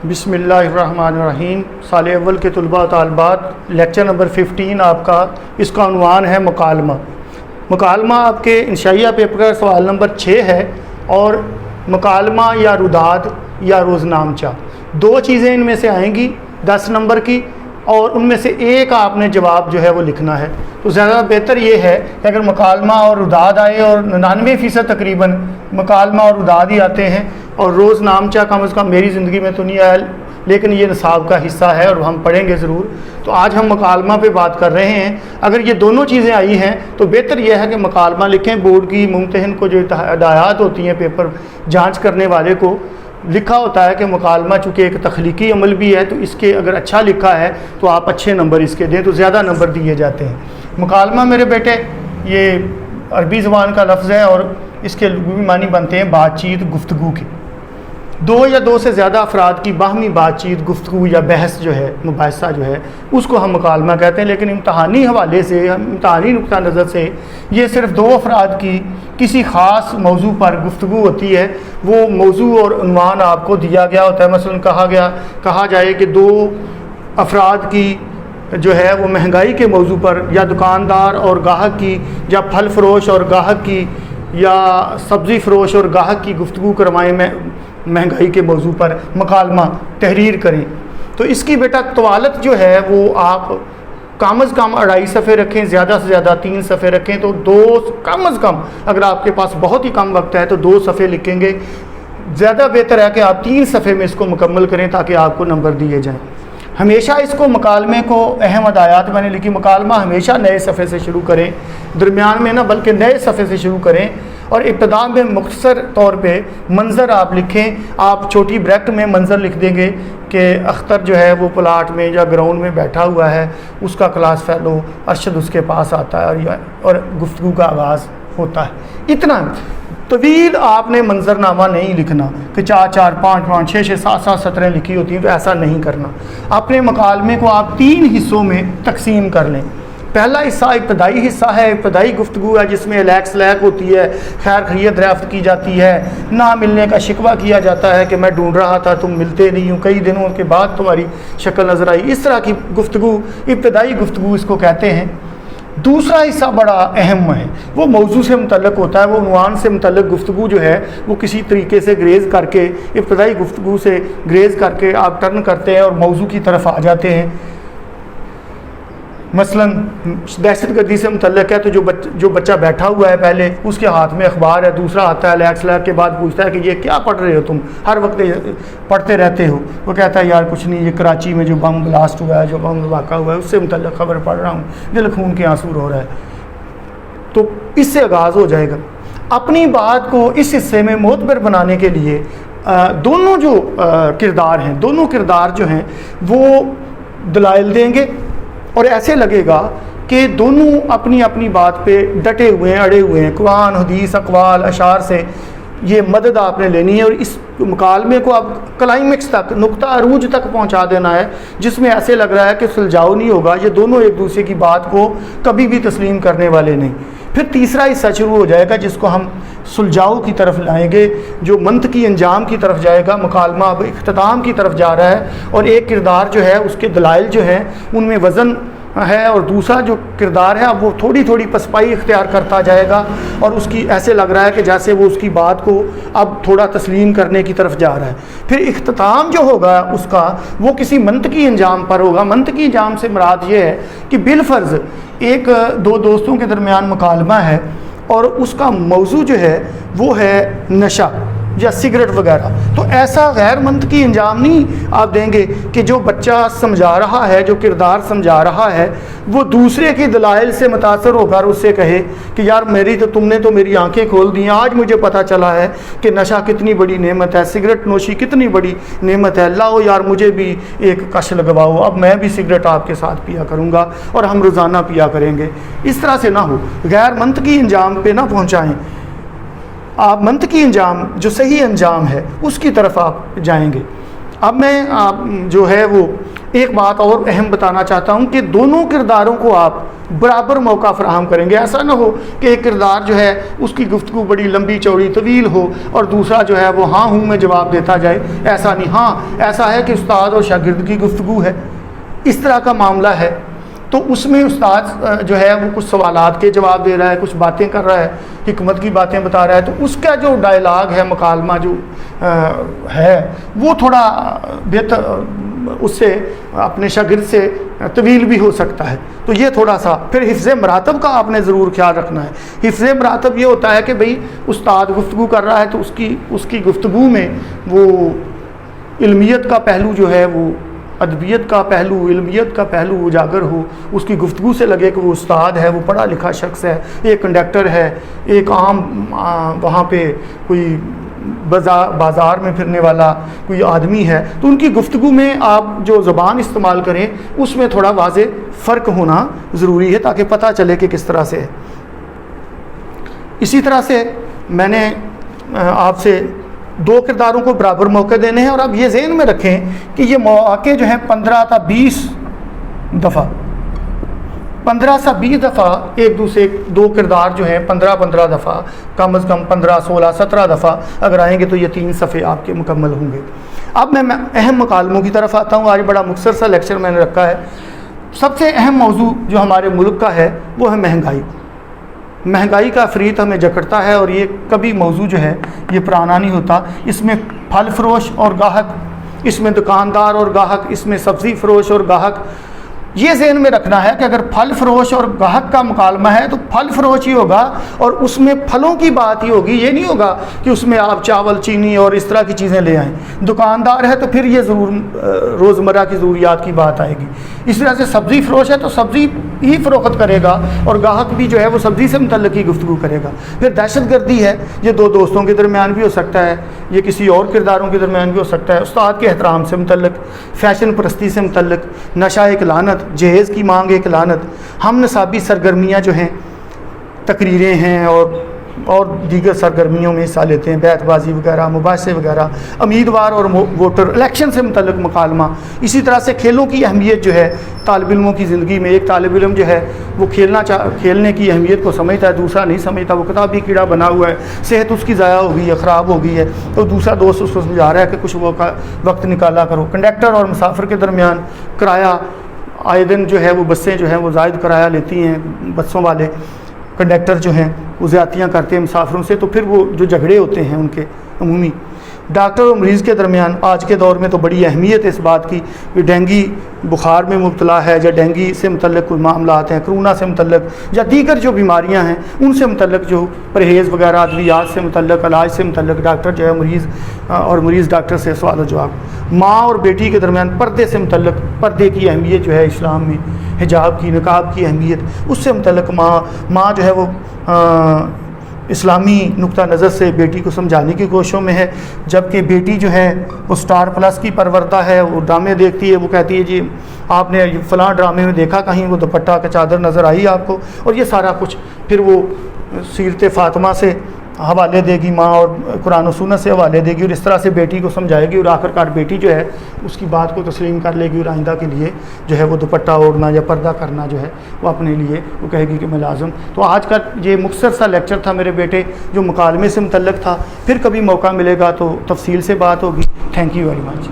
बिस्मिल्लाहिर्रहमानिर्रहीम। साल अव्वल के तलबा तालबात, लेक्चर नंबर 15 आपका। इसका उन्वान है मुकालमा। मुकालमा आपके इंशाइया पेपर का सवाल नंबर 6 है और मुकालमा या रुदाद या रोज़नामचा दो चीज़ें इनमें से आएंगी 10 नंबर की, और उनमें से एक आपने जवाब जो है वो लिखना है। तो ज़्यादा बेहतर ये है कि अगर मुकालमा और रुदाद आए, और 99% तकरीबन मुकालमा और रुदाद ही आते हैं, और रोज़नामचा कम अज़ कम मेरी ज़िंदगी में तो नहीं आया, लेकिन ये निसाब का हिस्सा है और हम पढ़ेंगे ज़रूर। तो आज हम मुकालमा पे बात कर रहे हैं। अगर ये दोनों चीज़ें आई हैं तो बेहतर यह है कि मुकालमा लिखें। बोर्ड की मुम्तहिन को जो हिदायत होती हैं पेपर जाँच करने वाले को, लिखा होता है कि मुकालमा चूँकि एक तख्लीकी अमल भी है, तो इसके अगर अच्छा लिखा है तो आप अच्छे नंबर इसके दें तो ज़्यादा नंबर दिए जाते हैं। मुकालमा मेरे बेटे ये अरबी ज़बान का लफ्ज़ है और इसके लुग़वी मानी बनते हैं बातचीत, गुफ्तगू के। दो या दो से ज़्यादा अफराद की बाहमी बातचीत, गुफ्तगू या बहस जो है, मुबाहिसा जो है, उसको हम मुकालमा कहते हैं। लेकिन इम्तहानी हवाले से, इम्तहानी नुक्ता नज़र से ये सिर्फ दो अफराद की किसी ख़ास मौजू पर गुफ्तगू होती है। वो मौजू और उन्वान आपको दिया गया होता है। मसलन कहा जाए कि दो अफराद की जो है वो महंगाई के मौजू पर, या दुकानदार और गाहक की, या फल फरोश और गाहक की, या सब्ज़ी फ़रोश और गाहक की गुफ्तगू करवाएँ महंगाई के मौजू पर, मुकालमा तहरीर करें। तो इसकी बेटा तवालत जो है वो आप कम अज़ कम 2.5 सफ़े रखें, ज़्यादा से ज़्यादा 3 सफ़े रखें। तो कम अज़ कम, अगर आपके पास बहुत ही कम वक्त है तो 2 सफ़े लिखेंगे। ज़्यादा बेहतर है कि आप 3 सफ़े में इसको मुकम्मल करें ताकि आपको नंबर दिए जाएँ। हमेशा इसको मुकालमे को अहम हदायत मैंने लिखी, मुकालमा हमेशा नए सफ़े से शुरू करें, दरमियान में ना बल्कि नए सफ़े से शुरू करें। और इब्तिदा में मुख्तसर तौर पे मंज़र आप लिखें। आप छोटी ब्रैकेट में मंज़र लिख देंगे कि अख्तर जो है वो प्लाट में या ग्राउंड में बैठा हुआ है, उसका क्लास फेलो अरशद उसके पास आता है और गुफ्तगू का आगाज़ होता है। इतना तवील आपने मंजरनामा नहीं लिखना कि 4-4, 5-5, 6-6, 7-7 सतरें लिखी होती हैं, तो ऐसा नहीं करना। अपने मुकालमे को आप 3 हिस्सों में तकसीम कर लें। पहला हिस्सा इब्तदाई हिस्सा है, इब्तदाई गुफ्तगू है, जिसमें लैक्स लैक होती है, खैर खैरियत दरियाफ्त की जाती है, ना मिलने का शिकवा किया जाता है कि मैं ढूंढ रहा था, तुम मिलते नहीं हो, कई दिनों के बाद तुम्हारी शक्ल नज़र आई। इस तरह की गुफ्तगू इब्तदाई गुफ्तगू इसको कहते हैं। दूसरा हिस्सा बड़ा अहम है, वो मौजू से मुतल्लक़ होता है। वो उन्वान से मुतल्लक़ गुफ्तगू जो है वो किसी तरीके से ग्रेज़ करके, इब्तदाई गुफ्तगू से ग्रेज़ करके आप टर्न करते हैं और मौजू की तरफ आ जाते हैं। मसलन दहशतगर्दी से मुतल्लक़ है तो जो बच्चा बैठा हुआ है, पहले उसके हाथ में अखबार है, दूसरा आता है लैक्स लैक के बाद पूछता है कि ये क्या पढ़ रहे हो तुम, हर वक्त पढ़ते रहते हो। वो कहता है यार कुछ नहीं, ये कराची में जो बम ब्लास्ट हुआ है, जो बम धमाका हुआ है, उससे मुतल्लक़ खबर पढ़ रहा हूँ, दिल खून के आंसू रो रहा है। तो इससे आगाज़ हो जाएगा। अपनी बात को इस हिस्से में मोतबर बनाने के लिए दोनों जो किरदार हैं, दोनों किरदार जो हैं वो दलाइल देंगे और ऐसे लगेगा कि दोनों अपनी अपनी बात पे डटे हुए हैं, अड़े हुए हैं। कुरान, हदीस, अक़वाल, अशार से ये मदद आपने लेनी है और इस मुकालमे को आप क्लाइमेक्स तक, नुक्ता अरूज तक पहुंचा देना है, जिसमें ऐसे लग रहा है कि सुलझाव नहीं होगा। ये दोनों एक दूसरे की बात को कभी भी तस्लीम करने वाले नहीं। फिर तीसरा हिस्सा शुरू हो जाएगा जिसको हम सुलझाव की तरफ लाएंगे, जो मंतकी अंजाम की तरफ जाएगा। मुकालमा अब इख्तिताम की तरफ जा रहा है और एक किरदार जो है उसके दलाइल जो हैं उनमें वज़न है, और दूसरा जो किरदार है अब वो थोड़ी थोड़ी पसपाई इख्तियार करता जाएगा और उसकी ऐसे लग रहा है कि जैसे वो उसकी बात को अब थोड़ा तस्लीम करने की तरफ जा रहा है। फिर इख्तिताम जो होगा उसका वो किसी मंतकी अंजाम पर होगा। मंतकी अंजाम से मुराद ये है कि बिलफर्ज एक दो दोस्तों के दरमियान मुकालमा है और उसका मौजू जो है वो है नशा या सिगरेट वगैरह। तो ऐसा गैर मंतकी अंजाम नहीं आप देंगे कि जो बच्चा समझा रहा है, जो किरदार समझा रहा है, वो दूसरे की दलाइल से मुतासर होकर उससे कहे कि यार तुमने तो मेरी आंखें खोल दी, आज मुझे पता चला है कि नशा कितनी बड़ी नेमत है, सिगरेट नोशी कितनी बड़ी नेमत है, लाओ यार मुझे भी एक कश लगवाओ, अब मैं भी सिगरेट आपके साथ पिया करूँगा और हम रोज़ाना पिया करेंगे। इस तरह से ना हो, गैर मंतकी अंजाम पे ना पहुँचाएँ। आप मंतकी अंजाम जो सही अंजाम है उसकी तरफ आप जाएंगे। अब मैं जो है वो एक बात और अहम बताना चाहता हूँ कि दोनों किरदारों को आप बराबर मौका फराहम करेंगे। ऐसा ना हो कि एक किरदार जो है उसकी गुफ्तगू बड़ी लंबी चौड़ी तवील हो और दूसरा जो है वो हाँ हूँ में जवाब देता जाए, ऐसा नहीं। हाँ, ऐसा है कि उस्ताद और शागिर्द की गुफ्तगू है, इस तरह का मामला है, तो उसमें उस्ताद जो है वो कुछ सवालात के जवाब दे रहा है, कुछ बातें कर रहा है, हिकमत की बातें बता रहा है, तो उसका जो डायलॉग है, मुकालमा जो है वो थोड़ा बेहतर, उससे अपने शागिर्द से तवील भी हो सकता है। तो ये थोड़ा सा, फिर हिफ्ज़ मरातब का आपने ज़रूर ख्याल रखना है। हिफ्ज़ मरातब ये होता है कि भाई उस्ताद गुफ्तगू कर रहा है तो उसकी गुफ्तगू में वो इल्मियत का पहलू जो है, वो अदबियत का पहलू, इल्मियत का पहलू उजागर हो, उसकी गुफ्तगू से लगे कि वो उस्ताद है, वो पढ़ा लिखा शख्स है, एक कंडक्टर है, एक आम वहाँ पे कोई बाज़ार में फिरने वाला कोई आदमी है। तो उनकी गुफ्तगू में आप जो ज़बान इस्तेमाल करें उसमें थोड़ा वाज़े फ़र्क होना ज़रूरी है ताकि पता चले कि किस तरह से है। इसी तरह से मैंने आपसे 2 किरदारों को बराबर मौके देने हैं, और अब ये ज़हन में रखें कि ये मौके जो हैं 15 था 20 दफ़ा, 15 से 20 दफ़ा एक दूसरे 2 किरदार जो हैं 15-15 दफ़ा, कम अज़ कम 15, 16, 17 दफ़ा अगर आएंगे तो ये 3 सफ़े आपके मुकम्मल होंगे। अब मैं अहम मकालमों की तरफ आता हूँ। आज बड़ा मुख्तसर सा लेक्चर मैंने रखा है। सबसे अहम मौजू जो हमारे मुल्क का है वो है महंगाई। महंगाई का अफरीत हमें जकड़ता है, और ये कभी मौजू जो है ये पुराना नहीं होता। इसमें फल फरोश और गाहक, इसमें दुकानदार और गाहक, इसमें सब्ज़ी फरोश और गाहक। ये ज़हन में रखना है कि अगर फल फरोश और गाहक का मुकालमा है तो फल फरोश ही होगा, और उसमें फलों की बात ही होगी। ये नहीं होगा कि उसमें आप चावल, चीनी और इस तरह की चीज़ें ले आएँ। दुकानदार है तो फिर ये ज़रूर रोज़मर्रा की ज़रूरियात की बात आएगी। इस तरह से सब्ज़ी फरोश है तो सब्ज़ी ही फ़रोख्त करेगा, और गाहक भी जो है वो सब्ज़ी से मुतल्लिक़ ही गुफ्तगू करेगा। फिर दहशत गर्दी है, ये 2 दोस्तों के दरमियान भी हो सकता है, ये किसी और किरदारों के दरमियान भी हो सकता है। उस्ताद के एहतराम से मुतल्लिक़, फ़ैशन परस्ती से मुतल्लिक़, नशा एक लानत, जहेज़ की मांग एक लानत, हम नसाबी सरगर्मियाँ जो हैं, तकरीरें हैं और दीगर सरगर्मियों में हिस्सा लेते हैं, बैतबाजी वगैरह, मुबासे वगैरह, उम्मीदवार और वोटर, इलेक्शन से मुतल्लिक़ मुकालमा। इसी तरह से खेलों की अहमियत जो है तालिब इल्मों की ज़िंदगी में, एक तालिब इल्म जो है वो खेलने की अहमियत को समझता है, दूसरा नहीं समझता। वो किताबी कीड़ा बना हुआ है, सेहत उसकी ज़ाया हो गई है, ख़राब हो गई है, तो दूसरा दोस्त उसको समझा रहा है कि कुछ वक्त निकाला करो। कंडक्टर और मुसाफिर के दरमियान किराया, आए दिन जो है वो बसें जो हैं वो ज़ायद किराया लेती हैं, बसों वाले कंडक्टर जो हैं वो ज़्यादतियाँ करते हैं मुसाफिरों से, तो फिर वो जो झगड़े होते हैं उनके अमूमी। डॉक्टर और मरीज़ के दरमियान आज के दौर में तो बड़ी अहमियत है इस बात की कि डेंगी बुखार में मुब्तला है, या डेंगी से मुतल्लिक़ कोई मामला आते हैं, कोरोना से मुतल्लिक़, या दीगर जो बीमारियां हैं उनसे मुतल्लिक़ जो परहेज़ वगैरह, अद्वियात से मुतल्लिक़, इलाज से मुतल्लिक़, डॉक्टर जो है मरीज़ और मरीज़ डॉक्टर से सवाल व जवाब। माँ और बेटी के दरमियान पर्दे से मुतल्लिक़, पर्दे की अहमियत जो है इस्लाम में, हिजाब की, निकाब की अहमियत, उससे मुतल्लिक़ माँ जो है वो इस्लामी नुक्ता नज़र से बेटी को समझाने की कोशिशों में है। जबकि बेटी जो है वो स्टार प्लस की परवरदा है, वो ड्रामे देखती है, वो कहती है जी आपने फ़लाँ ड्रामे में देखा कहीं वो दुपट्टा का चादर नज़र आई आपको, और ये सारा कुछ फिर वो सीरत फ़ातिमा से हवाले देगी माँ, और कुरान और सुन्नत से हवाले देगी, और इस तरह से बेटी को समझाएगी, और आखिरकार बेटी जो है उसकी बात को तस्लीम कर लेगी, और आइंदा के लिए जो है वो दुपट्टा ओढ़ना या पर्दा करना जो है वो अपने लिए वो कहेगी कि मैं लाज़िम। तो आज का ये मुख्तसर सा लेक्चर था मेरे बेटे, जो मुकालमे से मुतल्लिक़ था। फिर कभी मौका मिलेगा तो तफसील से बात होगी। Thank you very much.